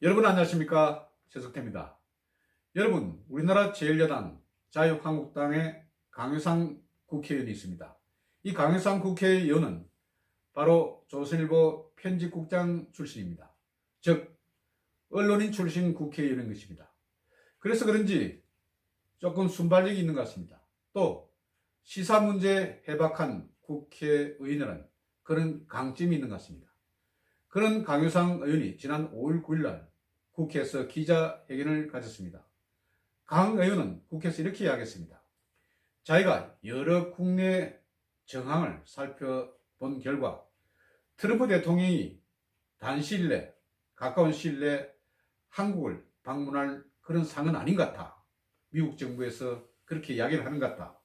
여러분 안녕하십니까? 최석태입니다. 여러분, 우리나라 제1야당 자유한국당의 강효상 국회의원이 있습니다. 이 강효상 국회의원은 바로 조선일보 편집국장 출신입니다. 즉 언론인 출신 국회의원인 것입니다. 그래서 그런지 조금 순발력이 있는 것 같습니다. 또 시사 문제에 해박한 국회의원이라는 그런 강점이 있는 것 같습니다. 그런 강효상 의원이 지난 5월 9일 날 국회에서 기자회견을 가졌습니다. 강 의원은 국회에서 이렇게 이야기했습니다. 자기가 여러 국내 정황을 살펴본 결과 트럼프 대통령이 단시일 내, 가까운 시일 내에 한국을 방문할 그런 상은 아닌 것 같아. 미국 정부에서 그렇게 이야기를 하는 것 같다.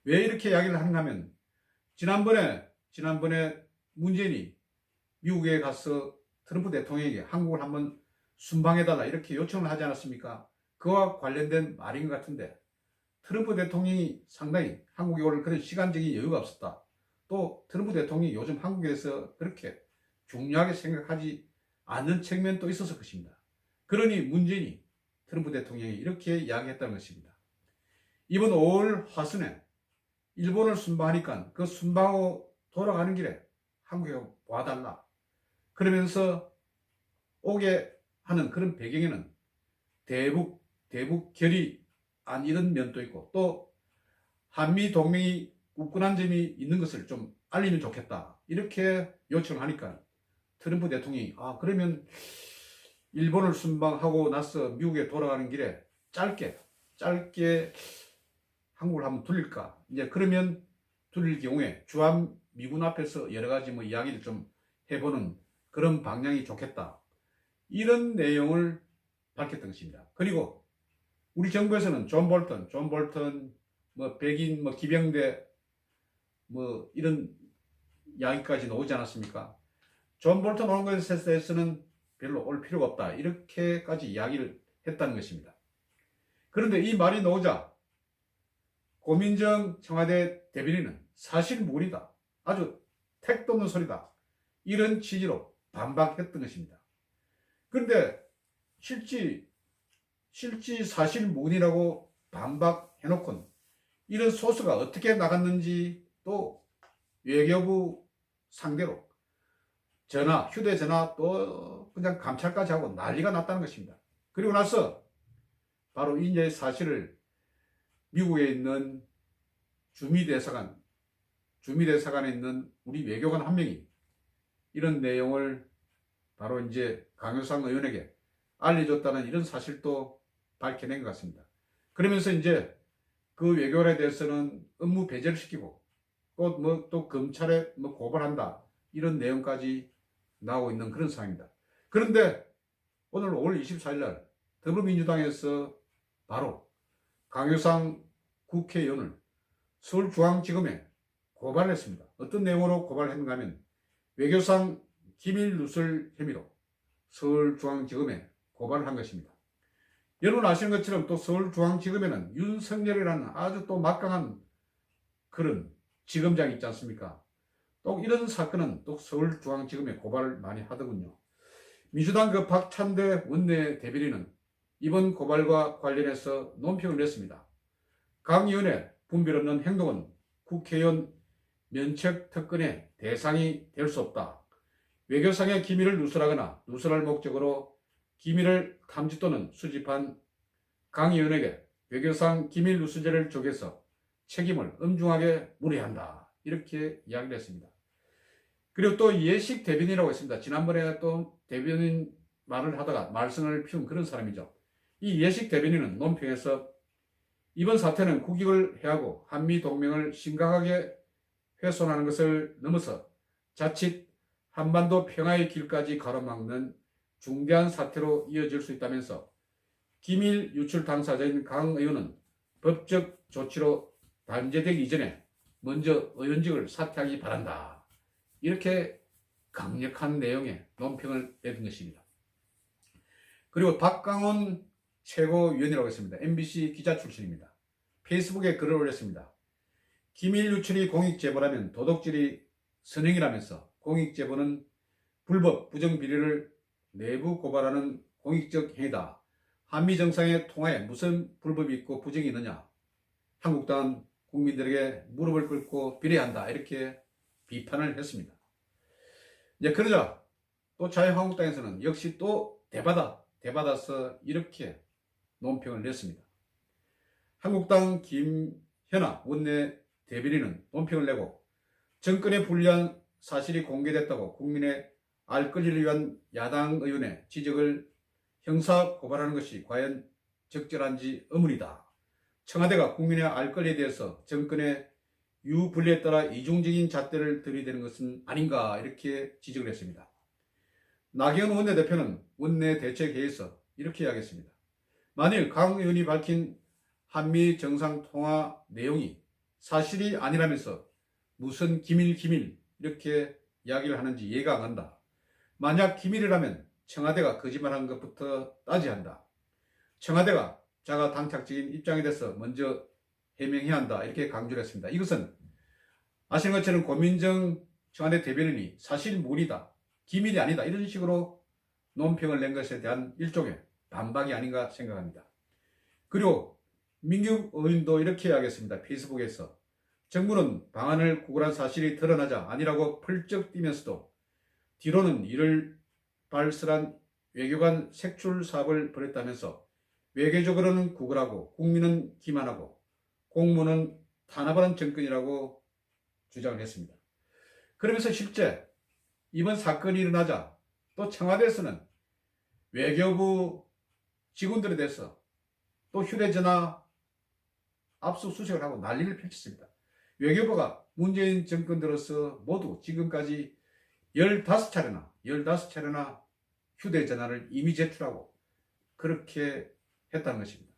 왜 이렇게 이야기를 하는가 하면 지난번에 문재인이 미국에 가서 트럼프 대통령에게 한국을 한번 순방해달라 이렇게 요청을 하지 않았습니까? 그와 관련된 말인 것 같은데 트럼프 대통령이 상당히 한국에 올 그런 시간적인 여유가 없었다. 또 트럼프 대통령이 요즘 한국에서 그렇게 중요하게 생각하지 않는 측면도 있었을 것입니다. 그러니 문재인이 트럼프 대통령이 이렇게 이야기했다는 것입니다. 이번 5월 화순에 일본을 순방하니까 그 순방하고 돌아가는 길에 한국에 와달라. 그러면서 오게 하는 그런 배경에는 대북 결의안 이런 면도 있고 또 한미 동맹이 굳건한 점이 있는 것을 좀 알리면 좋겠다. 이렇게 요청을 하니까 트럼프 대통령이 그러면 일본을 순방하고 나서 미국에 돌아가는 길에 짧게 한국을 한번 돌릴까? 이제 그러면 돌릴 경우에 주한 미군 앞에서 여러 가지 이야기를 좀 해보는 그런 방향이 좋겠다. 이런 내용을 밝혔던 것입니다. 그리고 우리 정부에서는 존 볼턴, 백인, 기병대, 이런 이야기까지 나오지 않았습니까? 존 볼턴 오는 것에 대해서는 별로 올 필요가 없다. 이렇게까지 이야기를 했다는 것입니다. 그런데 이 말이 나오자 고민정 청와대 대변인은 사실 무근이다. 아주 택도 없는 소리다. 이런 취지로 반박했던 것입니다. 그런데 실지 사실 무근이라고 반박해놓고는 이런 소스가 어떻게 나갔는지 또 외교부 상대로 휴대전화 또 그냥 감찰까지 하고 난리가 났다는 것입니다. 그리고 나서 바로 이제 사실을 미국에 있는 주미대사관에 있는 우리 외교관 한 명이 이런 내용을 바로 이제 강효상 의원에게 알려줬다는 이런 사실도 밝혀낸 것 같습니다. 그러면서 이제 그 외교관에 대해서는 업무 배제를 시키고 또 검찰에 고발한다 이런 내용까지 나오고 있는 그런 상황입니다. 그런데 오늘 5월 24일 날 더불어민주당에서 바로 강효상 국회의원을 서울중앙지검에 고발을 했습니다. 어떤 내용으로 고발을 했는가 하면 외교상 기밀 누설 혐의로 서울중앙지검에 고발을 한 것입니다. 여러분 아시는 것처럼 또 서울중앙지검에는 윤석열이라는 아주 또 막강한 그런 지검장이 있지 않습니까? 또 이런 사건은 또 서울중앙지검에 고발을 많이 하더군요. 민주당 박찬대 원내대변인은 이번 고발과 관련해서 논평을 냈습니다. 강 의원의 분별 없는 행동은 국회의원 면책 특권의 대상이 될 수 없다. 외교상의 기밀을 누설하거나 누설할 목적으로 기밀을 탐지 또는 수집한 강 의원에게 외교상 기밀 누설죄를 적용해서 책임을 엄중하게 물어야 이렇게 이야기를 했습니다. 그리고 또 예식 대변인이라고 했습니다. 지난번에 또 대변인 말을 하다가 말썽을 피운 그런 사람이죠. 이 예식 대변인은 논평에서 이번 사태는 국익을 해하고 한미 동맹을 심각하게 훼손하는 것을 넘어서 자칫 한반도 평화의 길까지 가로막는 중대한 사태로 이어질 수 있다면서 기밀 유출 당사자인 강 의원은 법적 조치로 단죄되기 이전에 먼저 의원직을 사퇴하기 바란다. 이렇게 강력한 내용의 논평을 내린 것입니다. 그리고 박강원 최고위원이라고 했습니다. MBC 기자 출신입니다. 페이스북에 글을 올렸습니다. 기밀 유출이 공익제보라면 도덕질이 선행이라면서 공익제보는 불법 부정비리를 내부 고발하는 공익적 행위다. 한미 정상의 통화에 무슨 불법이 있고 부정이 있느냐. 한국당은 국민들에게 무릎을 꿇고 비례한다. 이렇게 비판을 했습니다. 이제 그러자 또 자유한국당에서는 역시 또 대받아서 이렇게 논평을 냈습니다. 한국당 김현아 원내 대변인은 논평을 내고 정권에 불리한 사실이 공개됐다고 국민의 알 권리를 위한 야당 의원의 지적을 형사 고발하는 것이 과연 적절한지 의문이다. 청와대가 국민의 알 권리에 대해서 정권의 유불리에 따라 이중적인 잣대를 들이대는 것은 아닌가 이렇게 지적을 했습니다. 나경원 원내대표는 원내대책회의에서 이렇게 이야기했습니다. 만일 강 의원이 밝힌 한미 정상통화 내용이 사실이 아니라면서 무슨 기밀 이렇게 이야기를 하는지 이해가 안 간다. 만약 기밀이라면 청와대가 거짓말한 것부터 따져야 한다. 청와대가 자가 당착적인 입장에 대해서 먼저 해명해야 한다. 이렇게 강조를 했습니다. 이것은 아시는 것처럼 고민정 청와대 대변인이 사실무리다. 기밀이 아니다. 이런 식으로 논평을 낸 것에 대한 일종의 반박이 아닌가 생각합니다. 그리고 민규 의원도 이렇게 이야기했습니다. 페이스북에서 정부는 방안을 구걸한 사실이 드러나자 아니라고 펄쩍 뛰면서도 뒤로는 이를 발설한 외교관 색출 사업을 벌였다면서 외교적으로는 구걸하고 국민은 기만하고 공무는 탄압하는 정권이라고 주장을 했습니다. 그러면서 실제 이번 사건이 일어나자 또 청와대에서는 외교부 직원들에 대해서 또 휴대전화 압수수색을 하고 난리를 펼쳤습니다. 외교부가 문재인 정권 들어서 모두 지금까지 15차례나 휴대전화를 이미 제출하고 그렇게 했다는 것입니다.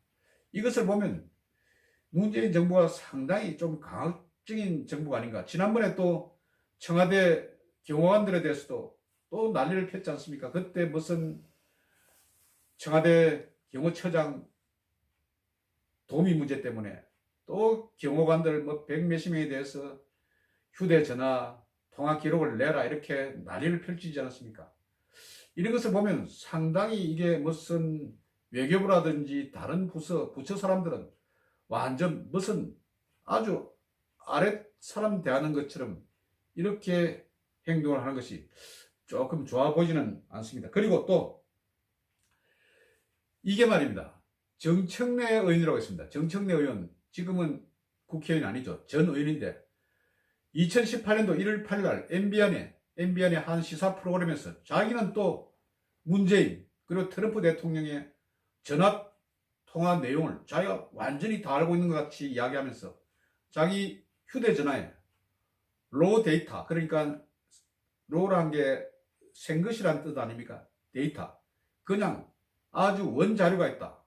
이것을 보면 문재인 정부가 상당히 좀 강압적인 정부가 아닌가. 지난번에 또 청와대 경호관들에 대해서도 또 난리를 폈지 않습니까? 그때 무슨 청와대 경호처장 도미 문제 때문에 또 경호관들 뭐 100몇십 명에 대해서 휴대전화 통화 기록을 내라 이렇게 난리를 펼치지 않았습니까? 이런 것을 보면 상당히 이게 무슨 외교부라든지 다른 부처 사람들은 완전 무슨 아주 아랫 사람 대하는 것처럼 이렇게 행동을 하는 것이 조금 좋아 보이지는 않습니다. 그리고 또 이게 말입니다. 정청래 의원이라고 있습니다. 정청래 의원 지금은 국회의원 아니죠. 전 의원인데 2018년도 1월 8일 MBN의 한 시사 프로그램에서 자기는 또 문재인 그리고 트럼프 대통령의 전화 통화 내용을 자기가 완전히 다 알고 있는 것 같이 이야기하면서 자기 휴대전화에 로 데이터, 그러니까 로라는 게 생것이란 뜻 아닙니까? 데이터. 그냥 아주 원자료가 있다.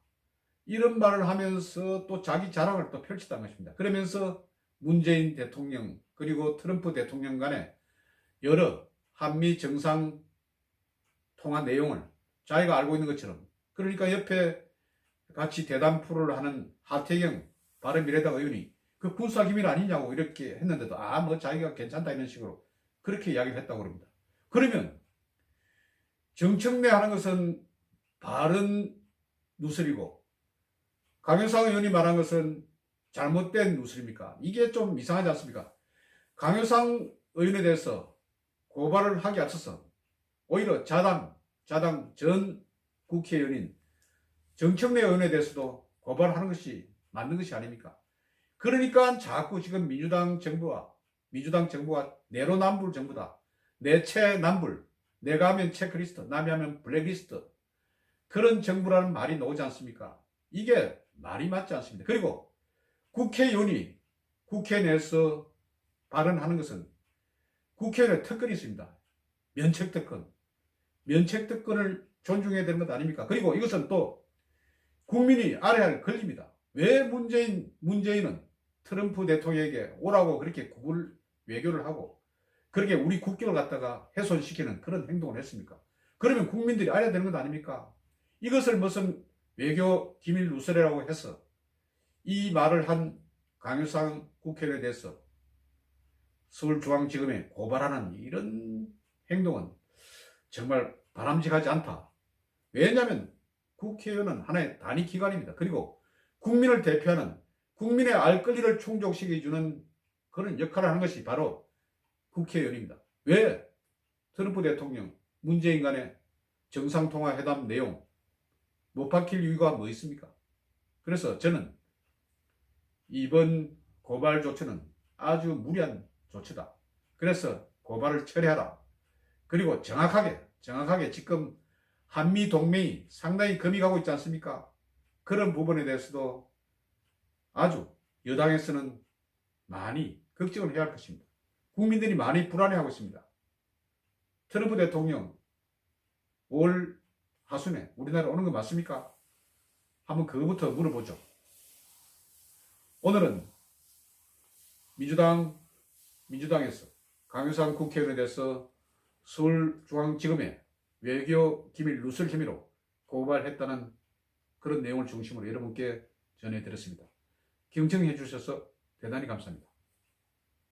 이런 말을 하면서 또 자기 자랑을 또 펼쳤다는 것입니다. 그러면서 문재인 대통령 그리고 트럼프 대통령 간에 여러 한미 정상 통화 내용을 자기가 알고 있는 것처럼, 그러니까 옆에 같이 대담 프로를 하는 하태경 바른미래당 의원이 그 군사기밀 아니냐고 이렇게 했는데도 뭐 자기가 괜찮다 이런 식으로 그렇게 이야기를 했다고 합니다. 그러면 정청래 하는 것은 바른 누설이고 강효상 의원이 말한 것은 잘못된 누설입니까? 이게 좀 이상하지 않습니까? 강효상 의원에 대해서 고발을 하기 앞서서 오히려 자당 전 국회의원인 정청래 의원에 대해서도 고발하는 것이 맞는 것이 아닙니까? 그러니까 자꾸 지금 민주당 정부가 내로남불 정부다. 내체남불, 내가 하면 체크리스트, 남이 하면 블랙리스트, 그런 정부라는 말이 나오지 않습니까? 이게 말이 맞지 않습니다. 그리고 국회의원이 국회 내에서 발언하는 것은 국회의원의 특권이 있습니다. 면책특권을 존중해야 되는 것 아닙니까? 그리고 이것은 또 국민이 알아야 할 권리입니다. 왜 문재인은 트럼프 대통령에게 오라고 그렇게 외교를 하고 그렇게 우리 국격을 갖다가 훼손시키는 그런 행동을 했습니까? 그러면 국민들이 알아야 되는 것 아닙니까? 이것을 무슨 외교 기밀 누설이라고 해서 이 말을 한 강효상 국회의원에 대해서 서울중앙지검에 고발하는 이런 행동은 정말 바람직하지 않다. 왜냐하면 국회의원은 하나의 단위기관입니다. 그리고 국민을 대표하는 국민의 알 권리를 충족시켜주는 그런 역할을 하는 것이 바로 국회의원입니다. 왜 트럼프 대통령, 문재인 간의 정상통화회담 내용 못 밝힐 이유가 뭐 있습니까? 그래서 저는 이번 고발 조치는 아주 무리한 조치다. 그래서 고발을 철회하라. 그리고 정확하게 지금 한미 동맹이 상당히 금이 가고 있지 않습니까? 그런 부분에 대해서도 아주 여당에서는 많이 걱정을 해야 할 것입니다. 국민들이 많이 불안해하고 있습니다. 트럼프 대통령 올 하순에 우리나라 오는 거 맞습니까? 한번 그거부터 물어보죠. 오늘은 민주당에서 강효상 국회의원에 대해서 서울중앙지검에 외교 기밀 누설 혐의로 고발했다는 그런 내용을 중심으로 여러분께 전해드렸습니다. 경청해 주셔서 대단히 감사합니다.